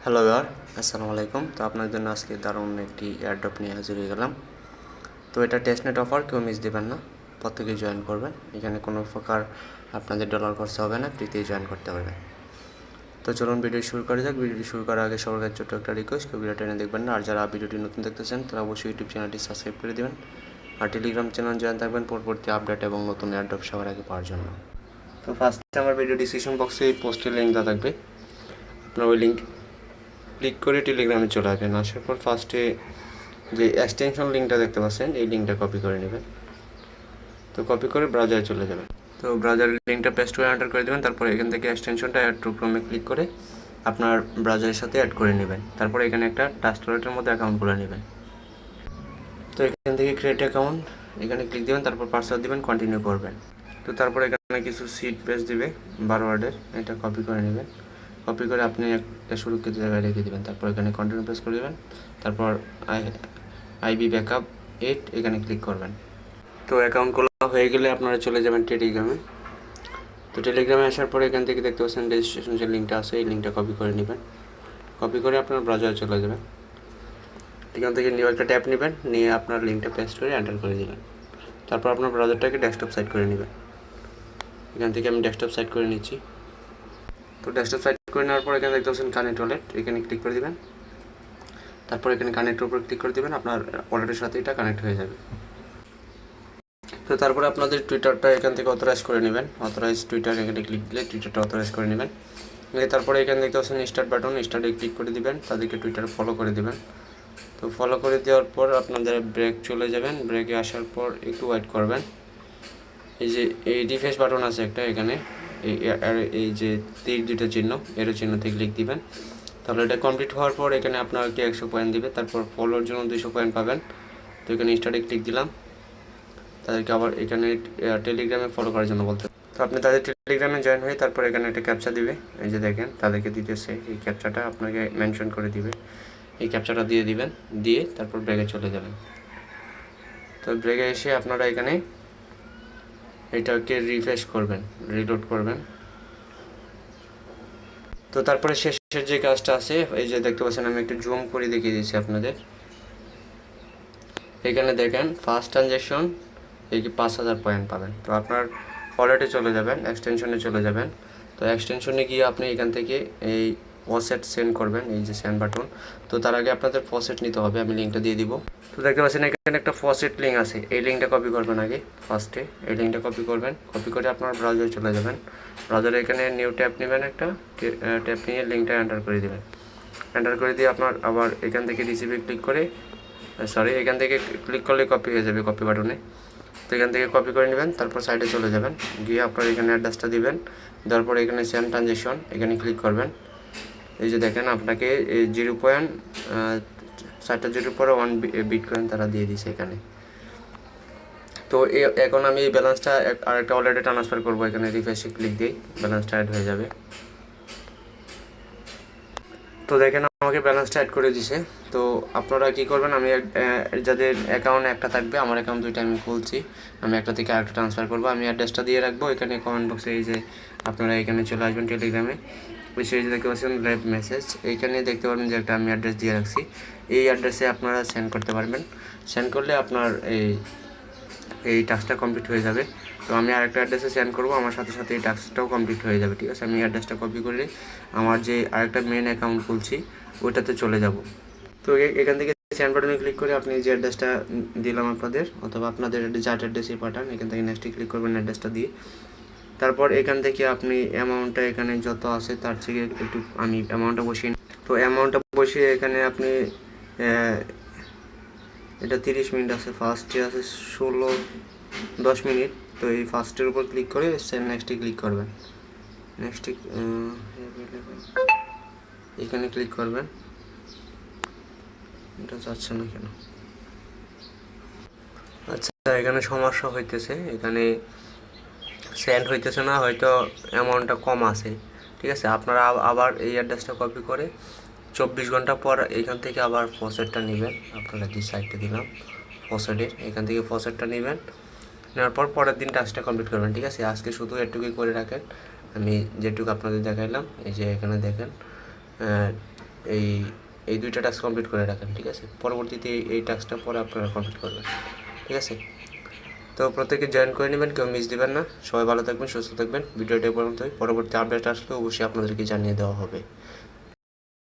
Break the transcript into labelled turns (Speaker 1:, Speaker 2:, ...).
Speaker 1: Hello ইয়ার আসসালামু আলাইকুম। তো আপনার জন্য আজকে দারুণ একটি এয়ারড্রপ নিয়ে হাজির হয়ে গেলাম। তো এটা টেস্টনেট অফার, কেউ মিস দেবেন না, প্রত্যেকেই জয়েন করবেন। এখানে কোনো প্রকার আপনাদের ডলার খরচা হবে না, ফ্রিতেই জয়েন করতে পারবেন। তো চলুন ভিডিও শুরু করা যাক। ভিডিওটি শুরু করার আগে সবার কাছে ছোট্ট একটা রিকোয়েস্ট, কেউ ভিডিও টেনে দেখবেন না। আর যারা ভিডিওটি নতুন দেখতেছেন তারা অবশ্যই ইউটিউব চ্যানেলটি সাবস্ক্রাইব করে দেবেন, আর টেলিগ্রাম চ্যানেল জয়েন থাকবেন পরবর্তী আপডেট এবং নতুন এয়ারড্রপ সবার আগে পাওয়ার জন্য। তো ফার্স্টে আমার ভিডিও ডিসক্রিপশন বক্সে পোস্টের লিঙ্ক দেওয়া থাকবে, আপনার ওই লিঙ্ক ক্লিক করে টেলিগ্রামে চলে আসবেন। আসার পর ফার্স্টে যে এক্সটেনশন লিঙ্কটা দেখতে পাচ্ছেন এই লিঙ্কটা কপি করে নেবেন। তো কপি করে ব্রাউজারে চলে যাবেন। তো ব্রাউজারের লিঙ্কটা পেস্ট করে এন্টার করে দেবেন। তারপর এখান থেকে এক্সটেনশনটা অ্যাড টু ক্রোমে ক্লিক করে আপনার ব্রাউজারের সাথে অ্যাড করে নেবেন। তারপর এখানে একটা টাস্ক ওয়ালেটের মধ্যে অ্যাকাউন্ট খুলে নেবেন। তো এখান থেকে ক্রিয়েট অ্যাকাউন্ট এখানে ক্লিক দেবেন, তারপর পাসওয়ার্ড দিবেন, কন্টিনিউ করবেন। তো তারপর এখানে কিছু সিট পেজ দিবে 12 ওয়ার্ডের, এটা কপি করে নেবেন। কপি করে আপনি একটা সুরক্ষিত জায়গায় রেখে দেবেন। তারপর এখানে কন্টিনিউ প্রেস করে দেবেন। তারপর আইবি ব্যাকআপ 8 এখানে ক্লিক করবেন। তো অ্যাকাউন্ট খোলা হয়ে গেলে আপনারা চলে যাবেন টেলিগ্রামে। তো টেলিগ্রামে আসার পরে এখান থেকে দেখতে পাচ্ছেন রেজিস্ট্রেশন যে লিঙ্কটা আছে এই লিঙ্কটা কপি করে নেবেন। কপি করে আপনার ব্রাউজারে চলে যাবেন। এখান থেকে নিউ একটা ট্যাব নেবেন, নিয়ে আপনার লিঙ্কটা পেস্ট করে এন্টার করে দেবেন। তারপর আপনার ব্রাউজারটাকে ডেস্কটপ সাইড করে নেবেন। এখান থেকে আমি ডেস্কটপ সাইড করে নিচ্ছি। তো ডেস্কটপ সাইড করে নেওয়ার পর এখানে দেখতে পাচ্ছেন কানেক্ট ওয়ালেট, এখানে ক্লিক করে দেবেন। তারপর এখানে কানেক্টের উপর ক্লিক করে দেবেন, আপনার ওয়ালেটের সাথে এটা কানেক্ট হয়ে যাবে। তো তারপরে আপনাদের টুইটারটা এখান থেকে অথরাইজ করে নেবেন। অথরাইজ টুইটার এখানে ক্লিক দিলে টুইটারটা অথরাইজ করে নেবেন। তারপরে এখানে দেখতে পাচ্ছেন স্টার্ট বাটন, স্টার্টে ক্লিক করে দিবেন, তাদেরকে টুইটারে ফলো করে দেবেন। তো ফলো করে দেওয়ার পর আপনাদের ব্রেক চলে যাবেন। ব্রেকে আসার পর একটু ওয়েট করবেন। এই যে এই রিফ্রেশ বাটন আছে একটা, এখানে এই যে তীর দুটো চিহ্ন, এর চিহ্নতে ক্লিক দিবেন। তাহলে এটা কমপ্লিট হওয়ার পর এখানে আপনার একটি 100 পয়েন্ট দিবে। তারপর ফলোর জন্য 200 পয়েন্ট পাবেন। তো এখানে স্টার্টে ক্লিক দিলাম, তাদেরকে আবার এখানে টেলিগ্রামে ফলো করার জন্য বলতে। তো আপনি তাদের টেলিগ্রামে জয়েন হয়ে তারপর এখানে একটা ক্যাপচা দিবে, এই যে দেখেন তাদেরকে দিতেছে, এই ক্যাপচাটা আপনাকে মেনশন করে দিবে। এই ক্যাপচাটা দিয়ে দিবেন, দিয়ে তারপর ব্রেকে চলে যাবেন। তো ব্রেকে এসে আপনারা এখানে এটাকে রিফ্রেশ করবেন, রিলোড করবেন। তো তারপরে শেষের যে কাজটা আছে, এই যে দেখতে পাচ্ছেন আমি একটু জুম করে দেখিয়ে দিচ্ছি আপনাদের। এখানে দেখেন ফার্স্ট ট্রানজ্যাকশন এই কি 5000 পয়েন্ট পাবেন। তো আপনার ওয়ালেটে চলে যাবেন, এক্সটেনশনে চলে যাবেন। তো এক্সটেনশনে গিয়ে আপনি এখান থেকে এই ফসেট সেন্ড করবেন, এই যে সেন্ড বাটন। তো তার আগে আপনাদের ফসেট নিতে হবে, আমি লিঙ্কটা দিয়ে দিব। তো দেখতে পাচ্ছেন এখানে একটা ফসেট লিঙ্ক আছে, এই লিঙ্কটা কপি করবেন আগে। ফার্স্টে এই লিঙ্কটা কপি করবেন, কপি করে আপনার ব্রাউজারে চলে যাবেন। ব্রাউজারে এখানে নিউ ট্যাব নেবেন, একটা ট্যাব নিয়ে লিঙ্কটা এন্টার করে দেবেন। এন্টার করে দিয়ে আপনার আবার এখান থেকে রিসিভে ক্লিক করে এখান থেকে ক্লিক করলে কপি হয়ে যাবে কপি বাটনে। তো এখান থেকে কপি করে নেবেন, তারপর সাইডে চলে যাবেন, গিয়ে আপনার এখানে অ্যাড্রেসটা দিবেন। দেওয়ার পরে এখানে সেন্ড ট্রানজ্যাকশন এখানে ক্লিক করবেন। এই যে দেখেন আপনাকে 0.4 পরে 1 বিটকয়েন তারা দিয়ে দিছে এখানে। তো এখন আমি এই ব্যালেন্সটা আরেকটা ওয়ালেটে ট্রান্সফার করবো, এখানে রিফ্রেশে ক্লিক দিই, ব্যালেন্সটা অ্যাড হয়ে যাবে। তো দেখেন আমাকে ব্যালেন্সটা অ্যাড করে দিছে। তো আপনারা কি করবেন, আমি যাদের অ্যাকাউন্ট একটা থাকবে, আমার অ্যাকাউন্ট দুইটা আমি খুলছি, আমি একটা থেকে আরেকটা ট্রান্সফার করবো। আমি অ্যাড্রেসটা দিয়ে রাখবো এখানে কমেন্ট বক্সে, এই যে আপনারা এখানে চলে আসবেন টেলিগ্রামে, ওই যে দেখতে পাচ্ছেন লাইভ মেসেজ, এইখানে দেখতে পারবেন যে একটা আমি অ্যাড্রেস দিয়ে রাখছি। এই অ্যাড্রেসে আপনারা সেন্ড করতে পারবেন। সেন্ড করলে আপনার এই টাস্কটা কমপ্লিট হয়ে যাবে। তো আমি আরেকটা অ্যাড্রেসে সেন্ড করবো, আমার সাথে সাথে এই টাস্কটাও কমপ্লিট হয়ে যাবে। ঠিক আছে, আমি অ্যাড্রেসটা কপি করে আমার যে আরেকটা মেন অ্যাকাউন্ট খুলছি ওইটাতে চলে যাব। তো এখান থেকে সেন্ড বাটনে ক্লিক করে আপনি যে অ্যাড্রেসটা দিলাম আপনাদের, অথবা আপনাদের যার অ্যাড্রেসে পাঠান, এখান থেকে নেক্সটে ক্লিক করবেন অ্যাড্রেসটা দিয়ে। তারপর এখান থেকে আপনি অ্যামাউন্টটা এখানে যত আছে তার থেকে একটু আমি অ্যামাউন্টটা বসিয়ে, তো অ্যামাউন্টটা বসিয়ে এখানে আপনি এটা 30 মিনিট আছে, ফার্স্টে আছে 10 মিনিট। তো এই ফার্স্টের উপর ক্লিক করে সেন্ড নেক্সটে ক্লিক করবেন, নেক্সটে এখানে ক্লিক করবেন। এটা যাচ্ছে না কেন? আচ্ছা, এখানে সমস্যা হইতেছে, এখানে সেন্ড হইতেছে না, হয়তো অ্যামাউন্টটা কম আছে। ঠিক আছে, আপনারা আবার এই অ্যাড্রেসটা কপি করে 24 ঘন্টা পর এখান থেকে আবার ফসেটটা নেবেন। আপনারা যে সাইটটা দিলাম ফসেটের, এখান থেকে ফসেটটা নেবেন, নেওয়ার পর পরের দিন টাস্কটা কমপ্লিট করবেন। ঠিক আছে, আজকে শুধু এটুকুই করে রাখেন, আমি যেটুকু আপনাদের দেখাইলাম। এই যে এখানে দেখেন এই এই দুইটা টাস্ক কমপ্লিট করে রাখেন, ঠিক আছে? পরবর্তীতে এই টাস্কটা পরে আপনারা কমপ্লিট করবেন, ঠিক আছে? তো প্রত্যেকে জয়েন করে নেবেন, কেউ মিস দিবেন না। সবাই ভালো থাকবেন, সুস্থ থাকবেন। ভিডিওটা এই পর্যন্তই। পরবর্তী আপডেট আসলে অবশ্যই আপনাদেরকে জানিয়ে দেওয়া হবে।